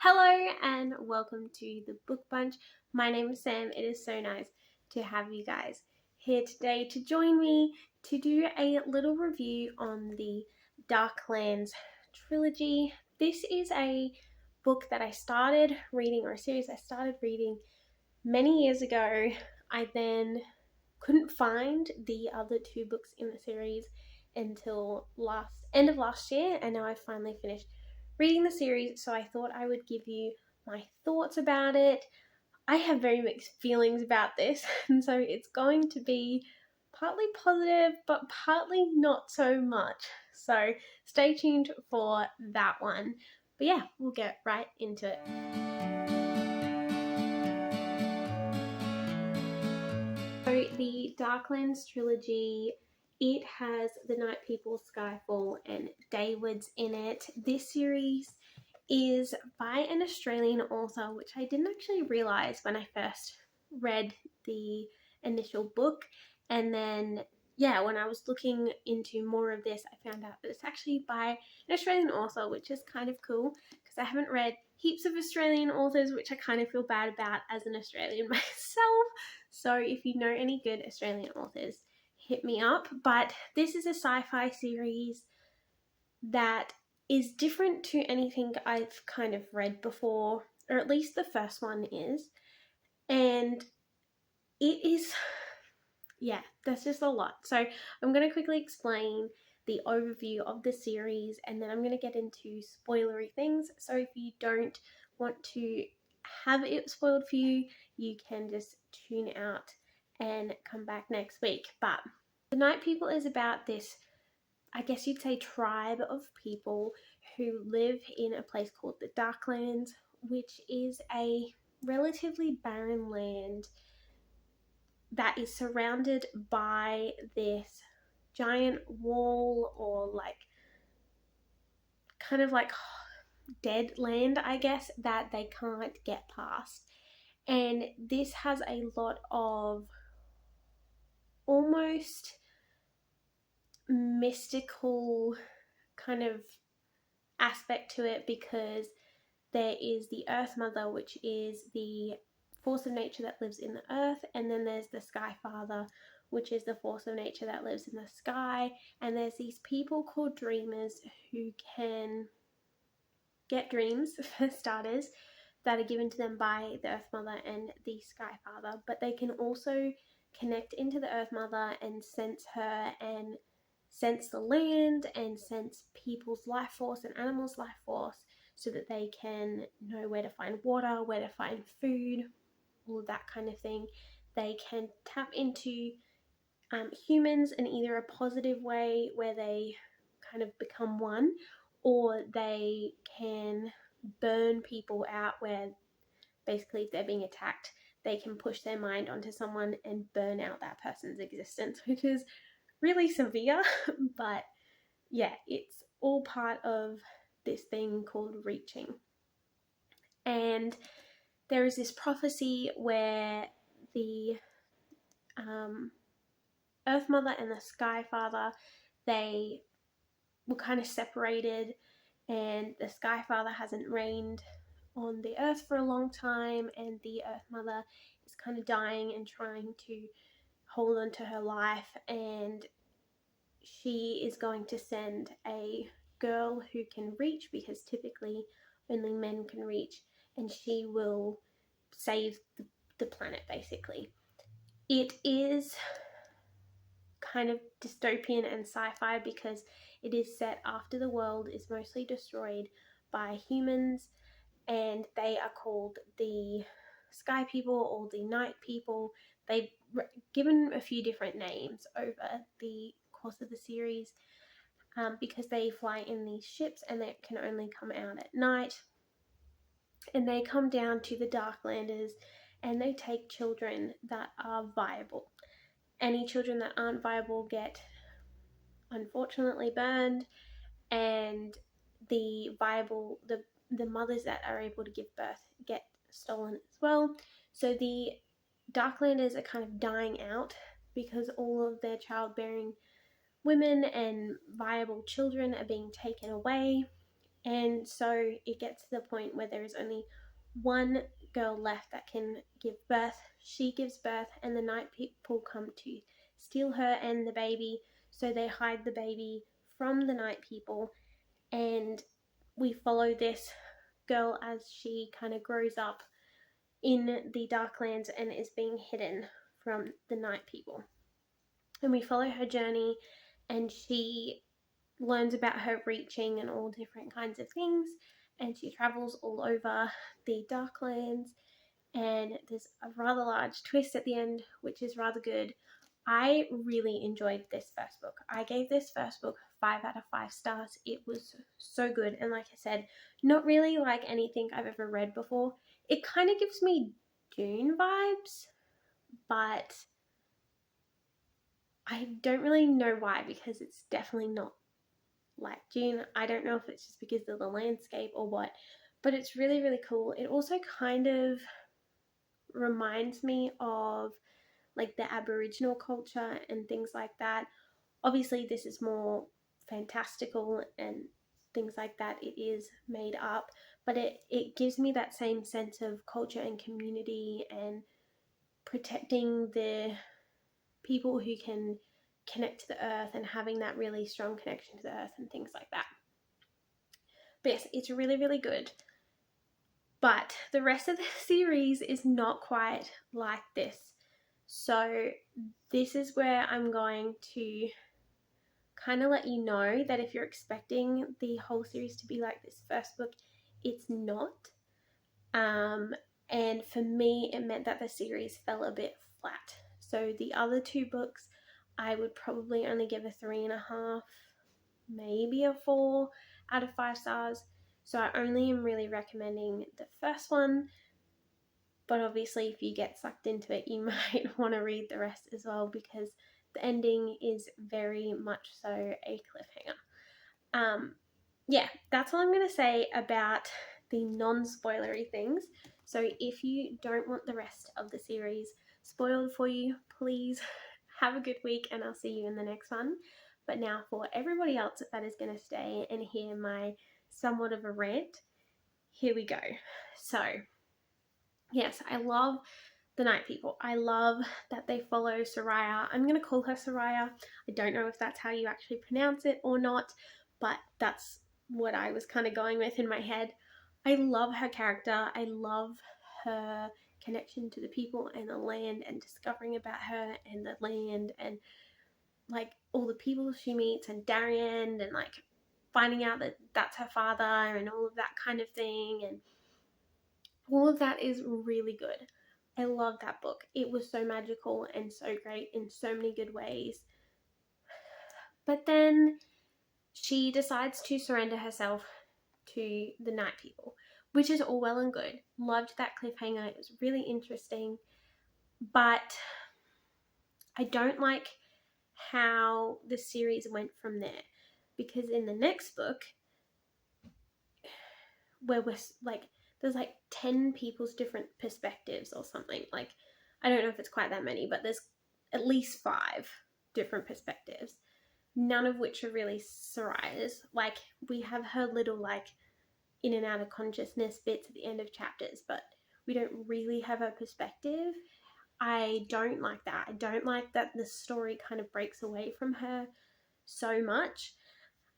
Hello and welcome to the Book Bunch. My name is Sam. It is so nice to have you guys here today to join me to do a little review on the Darklands Trilogy. This is a book that I started reading, or a series I started reading many years ago. I then couldn't find the other two books in the series until end of last year, and now I've finally finished reading the series, so I thought I would give you my thoughts about it. I have very mixed feelings about this, and so it's going to be partly positive but partly not so much. So stay tuned for that one. But yeah, we'll get right into it. So the Darklands Trilogy, it has The Night People, Skyfall and Daywoods in it. This series is by an Australian author, which I didn't actually realise when I first read the initial book. And then, yeah, when I was looking into more of this, I found out that it's actually by an Australian author, which is kind of cool because I haven't read heaps of Australian authors, which I kind of feel bad about as an Australian myself. So if you know any good Australian authors, hit me up. But this is a sci-fi series that is different to anything I've kind of read before, or at least the first one is. And it is, yeah, that's just a lot. So I'm going to quickly explain the overview of the series, and then I'm going to get into spoilery things. So if you don't want to have it spoiled for you, you can just tune out and come back next week. But The Night People is about this, I guess you'd say, tribe of people who live in a place called the Darklands, which is a relatively barren land that is surrounded by this giant wall, or like kind of like dead land, I guess, that they can't get past. And this has a lot of almost mystical kind of aspect to it, because there is the Earth Mother, which is the force of nature that lives in the earth, and then there's the Sky Father, which is the force of nature that lives in the sky. And there's these people called dreamers who can get dreams, for starters, that are given to them by the Earth Mother and the Sky Father, but they can also connect into the Earth Mother and sense her and sense the land and sense people's life force and animals' life force, so that they can know where to find water, where to find food, all of that kind of thing. They can tap into humans in either a positive way, where they kind of become one, or they can burn people out, where basically if they're being attacked, they can push their mind onto someone and burn out that person's existence, which is really severe. But yeah, it's all part of this thing called reaching. And there is this prophecy where the Earth Mother and the Sky Father, they were kind of separated, and the Sky Father hasn't reigned on the Earth for a long time, and the Earth Mother is kind of dying and trying to hold on to her life, and she is going to send a girl who can reach, because typically only men can reach, and she will save the planet, basically. It is kind of dystopian and sci-fi because it is set after the world is mostly destroyed by humans, and they are called the Sky People or the Night People. They've given a few different names over the course of the series, because they fly in these ships and they can only come out at night. And they come down to the Darklanders and they take children that are viable. Any children that aren't viable get, unfortunately, burned, and the viable, the mothers that are able to give birth get stolen as well. So the Darklanders are kind of dying out because all of their childbearing women and viable children are being taken away, And so it gets to the point where there is only one girl left that can give birth. She gives birth, and the night people come to steal her and the baby. So they hide the baby from the night people, and we follow this girl as she kind of grows up in the Darklands and is being hidden from the night people. And we follow her journey, and she learns about her reaching and all different kinds of things, and she travels all over the Darklands, and there's a rather large twist at the end, which is rather good. I really enjoyed this first book. I gave this first book 5 out of 5 stars. It was so good, and like I said, not really like anything I've ever read before. It kind of gives me Dune vibes, but I don't really know why, because it's definitely not like Dune. I don't know if it's just because of the landscape or what, but it's really, really cool. It also kind of reminds me of like the Aboriginal culture and things like that. Obviously, this is more fantastical and things like that. It is made up, but it gives me that same sense of culture and community and protecting the people who can connect to the earth and having that really strong connection to the earth and things like that. But yes, it's really, really good. But the rest of the series is not quite like this. So this is where I'm going to kind of let you know that if you're expecting the whole series to be like this first book, it's not. And for me, it meant that the series fell a bit flat. So the other 2 books, I would probably only give a 3.5, maybe a 4 out of 5 stars. So I only am really recommending the first one. But obviously, if you get sucked into it, you might want to read the rest as well, because the ending is very much so a cliffhanger. Yeah, that's all I'm going to say about the non-spoilery things. So if you don't want the rest of the series spoiled for you, please have a good week, and I'll see you in the next one. But now for everybody else that is going to stay and hear my somewhat of a rant, here we go. So yes, I love the Night People. I love that they follow Soraya. I'm going to call her Soraya. I don't know if that's how you actually pronounce it or not, but that's what I was kind of going with in my head. I love her character. I love her connection to the people and the land, and discovering about her and the land, and like all the people she meets, and Darian, and like finding out that that's her father and all of that kind of thing, and all of that is really good. I love that book. It was so magical and so great in so many good ways. But then she decides to surrender herself to the Night People, which is all well and good. Loved that cliffhanger. It was really interesting. But I don't like how the series went from there, because in the next book, where we're like, there's like 10 people's different perspectives or something. Like, I don't know if it's quite that many, but there's at least 5 different perspectives, none of which are really Soraya's. Like, we have her little like in and out of consciousness bits at the end of chapters, but we don't really have her perspective. I don't like that. I don't like that the story kind of breaks away from her so much.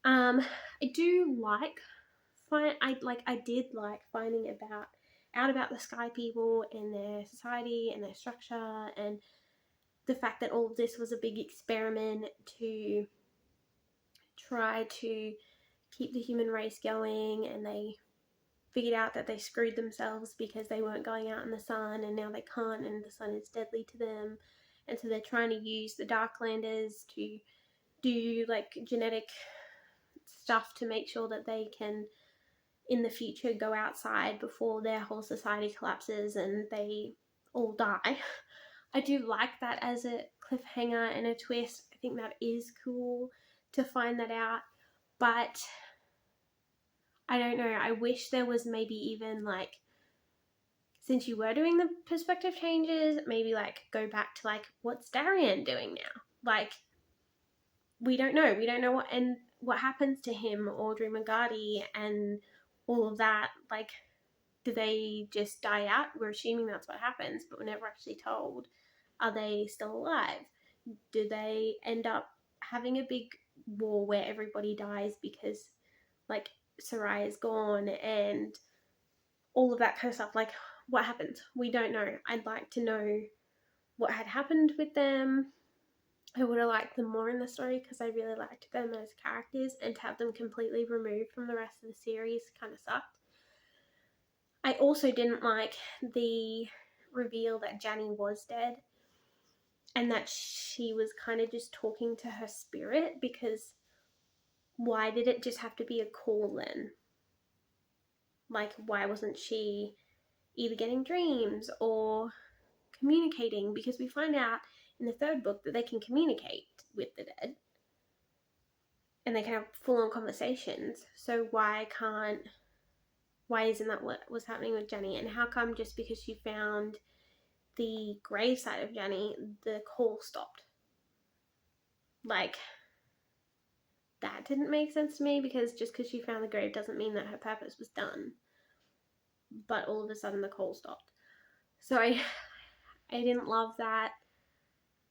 I do like I did like finding out about the Sky People and their society and their structure, and the fact that all of this was a big experiment to try to keep the human race going, and they figured out that they screwed themselves because they weren't going out in the sun, and now they can't, and the sun is deadly to them, and so they're trying to use the Darklanders to do like genetic stuff to make sure that they can in the future go outside before their whole society collapses and they all die. I do like that as a cliffhanger and a twist. I think that is cool to find that out, but I don't know. I wish there was maybe even like, since you were doing the perspective changes, maybe like go back to like, what's Darian doing now? Like, we don't know what, and what happens to him, Audrey McGarty, and all of that? Like, do they just die out? We're assuming that's what happens, but we're never actually told. Are they still alive? Do they end up having a big war where everybody dies because, like, Sarai is gone and all of that kind of stuff? Like, what happens? We don't know. I'd like to know what had happened with them. I would have liked them more in the story because I really liked them as characters, and to have them completely removed from the rest of the series kind of sucked. I also didn't like the reveal that Janny was dead and that she was kind of just talking to her spirit, because why did it just have to be a call then? Like, why wasn't she either getting dreams or communicating? Because we find out in the third book that they can communicate with the dead and they can have full-on conversations. So why isn't that what was happening with Jenny? And how come just because she found the gravesite of Jenny, the call stopped? Like, that didn't make sense to me, because just because she found the grave doesn't mean that her purpose was done. But all of a sudden the call stopped. So I didn't love that.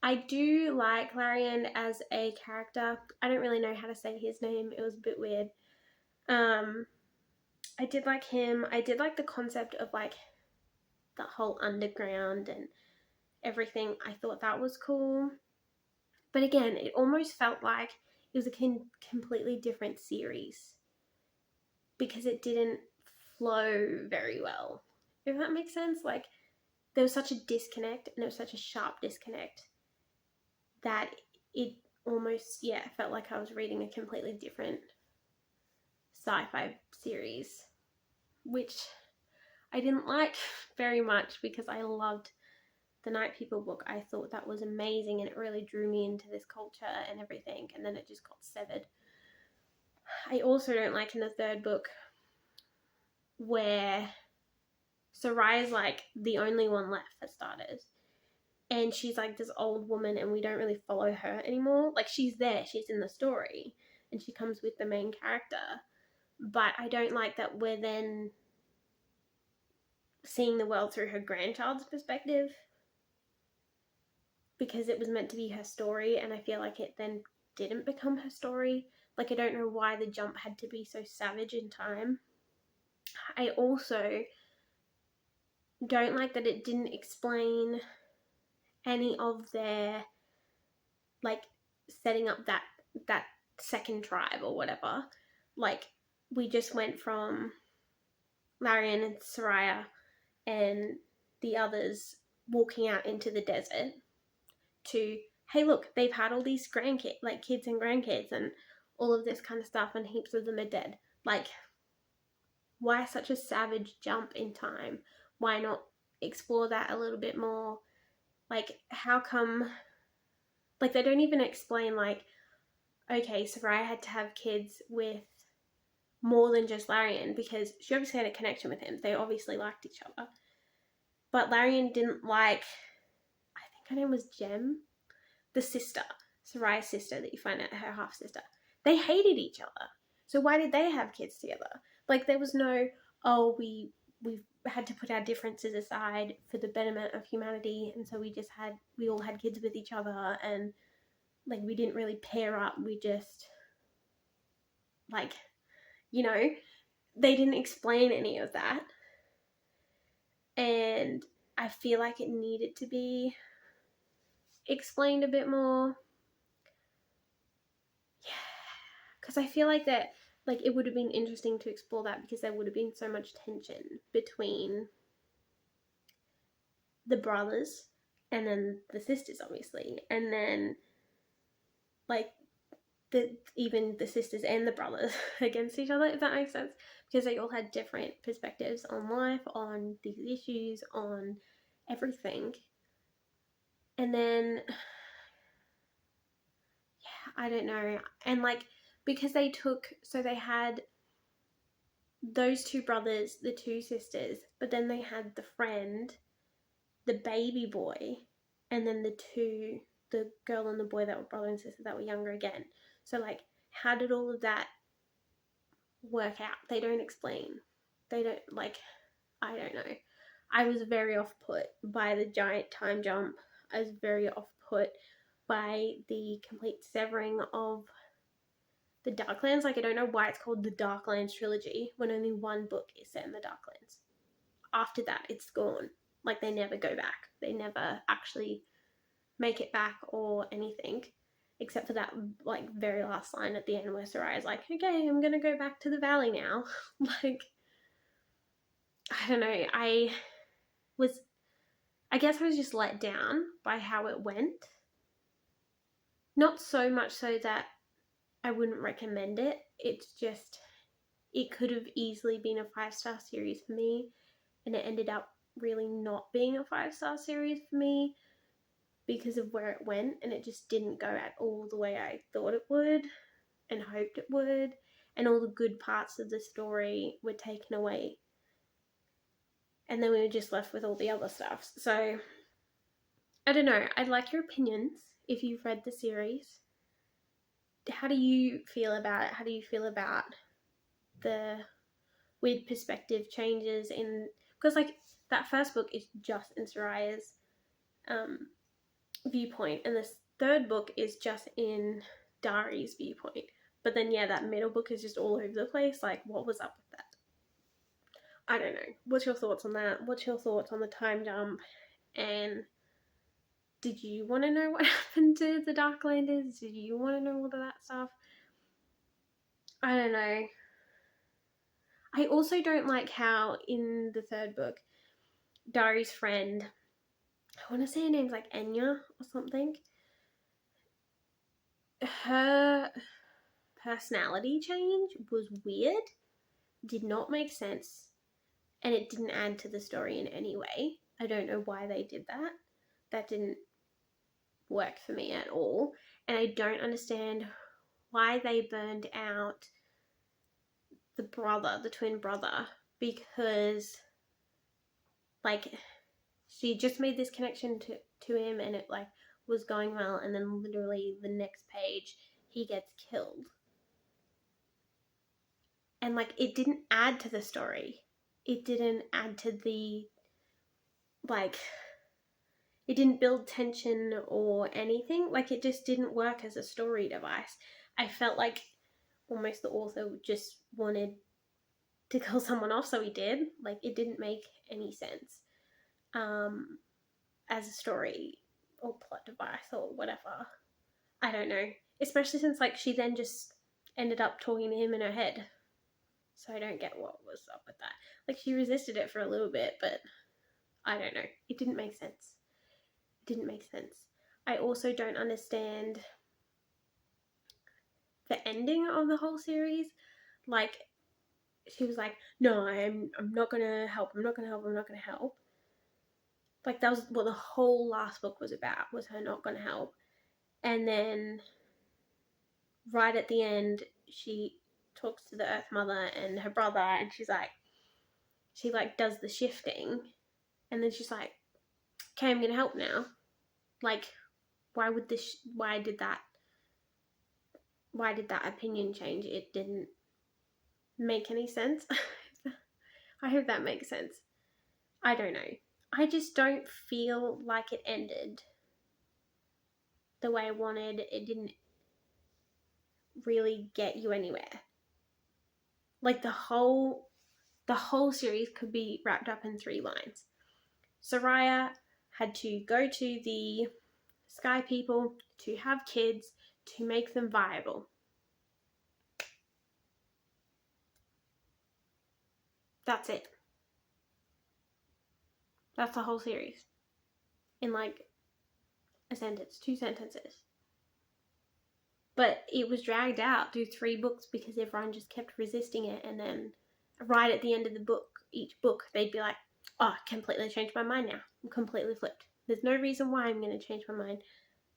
I do like Larian as a character. I don't really know how to say his name. It was a bit weird. I did like him. I did like the concept of, like, the whole underground and everything. I thought that was cool. But again, it almost felt like it was a completely different series because it didn't flow very well. If that makes sense? Like, there was such a disconnect, and it was such a sharp disconnect that it almost, felt like I was reading a completely different sci-fi series, which I didn't like very much because I loved the Night People book. I thought that was amazing and it really drew me into this culture and everything, and then it just got severed. I also don't like in the third book where Sarai's like the only one left for starters, and she's like this old woman and we don't really follow her anymore. Like, she's there, she's in the story, and she comes with the main character, but I don't like that we're then seeing the world through her grandchild's perspective, because it was meant to be her story, and I feel like it then didn't become her story. Like, I don't know why the jump had to be so savage in time. I also don't like that it didn't explain any of their, like, setting up that second tribe or whatever. Like, we just went from Larian and Soraya and the others walking out into the desert to, hey, look, they've had all these grandkids, like kids and grandkids and all of this kind of stuff, and heaps of them are dead. Like, why such a savage jump in time? Why not explore that a little bit more? Like, how come, like, they don't even explain, like, okay, Soraya had to have kids with more than just Larian, because she obviously had a connection with him. They obviously liked each other. But Larian didn't like, I think her name was Jem, the sister, Soraya's sister that you find out, her half sister. They hated each other. So why did they have kids together? Like, there was no, oh, we've had to put our differences aside for the betterment of humanity, and so we all had kids with each other, and, like, we didn't really pair up. We just, like, you know, they didn't explain any of that. And I feel like it needed to be explained a bit more. Yeah, because I feel like that, like, it would have been interesting to explore that, because there would have been so much tension between the brothers and then the sisters, obviously, and then, like, even the sisters and the brothers against each other, if that makes sense, because they all had different perspectives on life, on these issues, on everything. And then, yeah, I don't know. And, like, because they had those two brothers, the two sisters, but then they had the friend, the baby boy, and then the girl and the boy that were brother and sister that were younger again. So, like, How did all of that work out? They don't explain. They don't, like, I don't know. I was very off put by the giant time jump. I was very off put by the complete severing of the Darklands. Like, I don't know why it's called the Darklands Trilogy when only one book is set in the Darklands. After that, it's gone. Like, they never go back. They never actually make it back or anything, except for that, like, very last line at the end where Soraya's like, okay, I'm gonna go back to the valley now. Like, I don't know. I guess I was just let down by how it went. Not so much so that I wouldn't recommend it. It's just, it could have easily been a 5-star series for me, and it ended up really not being a 5-star series for me because of where it went, and it just didn't go at all the way I thought it would and hoped it would, and all the good parts of the story were taken away, and then we were just left with all the other stuff. So I don't know. I'd like your opinions if you've read the series. How do you feel about it? How do you feel about the weird perspective changes in, because like that first book is just in Soraya's viewpoint, and this third book is just in Dari's viewpoint. But then yeah, that middle book is just all over the place. Like, what was up with that? I don't know. What's your thoughts on that? What's your thoughts on the time jump? And did you want to know what happened to the Darklanders? Did you want to know all of that stuff? I don't know. I also don't like how in the third book, Dari's friend, I want to say her name's like Enya or something, her personality change was weird, did not make sense, and it didn't add to the story in any way. I don't know why they did that. That didn't work for me at all, and I don't understand why they burned out the twin brother, because like she just made this connection to him, and it like was going well, and then literally the next page he gets killed, and like it didn't add to the story. It didn't add to the, like, it didn't build tension or anything. Like, it just didn't work as a story device. I felt like almost the author just wanted to kill someone off, so he did. Like, it didn't make any sense as a story or plot device or whatever. I don't know. Especially since like she then just ended up talking to him in her head. So I don't get what was up with that. Like, she resisted it for a little bit, but I don't know. It didn't make sense. It didn't make sense. I also don't understand the ending of the whole series. Like, she was like, no, I'm not gonna help, I'm not gonna help, I'm not gonna help. Like, that was what the whole last book was about, was her not gonna help. And then right at the end, she talks to the Earth Mother and her brother, and she like does the shifting, and then she's like, okay, I'm gonna help now. Like, why did that opinion change? It didn't make any sense. I hope that makes sense. I don't know. I just don't feel like it ended the way I wanted. It didn't really get you anywhere. Like, the whole series could be wrapped up in 3 lines. Soraya had to go to the Sky People to have kids to make them viable. That's it. That's the whole series. In like a sentence, 2 sentences. But it was dragged out through 3 books because everyone just kept resisting it, and then right at the end of the book, each book, they'd be like, oh, I completely changed my mind now. I'm completely flipped. There's no reason why I'm going to change my mind,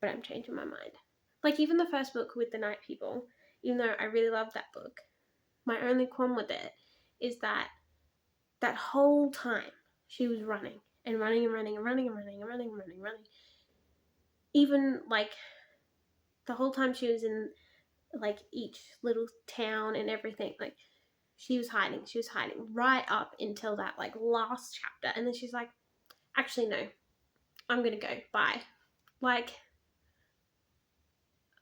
but I'm changing my mind. Like, even the first book with the Night People, even though I really loved that book, my only qualm with it is that whole time she was running and running and running and running and running and running and running and running. Even like the whole time she was in like each little town and everything. Like she was hiding right up until that like last chapter, and then she's like, actually no, I'm gonna go, bye. Like,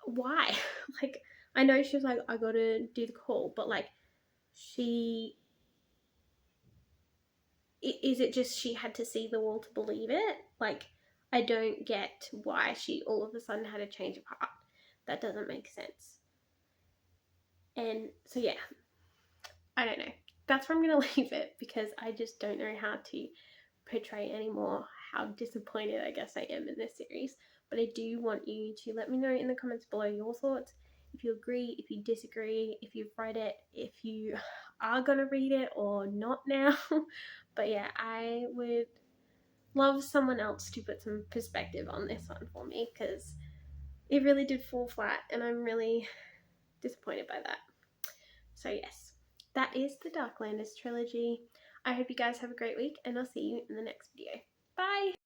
why? Like, I know she was like, I gotta do the call, but like, she, is it just she had to see the wall to believe it? Like, I don't get why she all of a sudden had a change of heart. That doesn't make sense. And so yeah, I don't know. That's where I'm gonna leave it, because I just don't know how to portray anymore how disappointed I guess I am in this series. But I do want you to let me know in the comments below your thoughts. If you agree, if you disagree, if you've read it, if you are gonna read it or not now. But yeah, I would love someone else to put some perspective on this one for me, because it really did fall flat and I'm really disappointed by that. So yes, that is the Darklanders trilogy. I hope you guys have a great week, and I'll see you in the next video. Bye!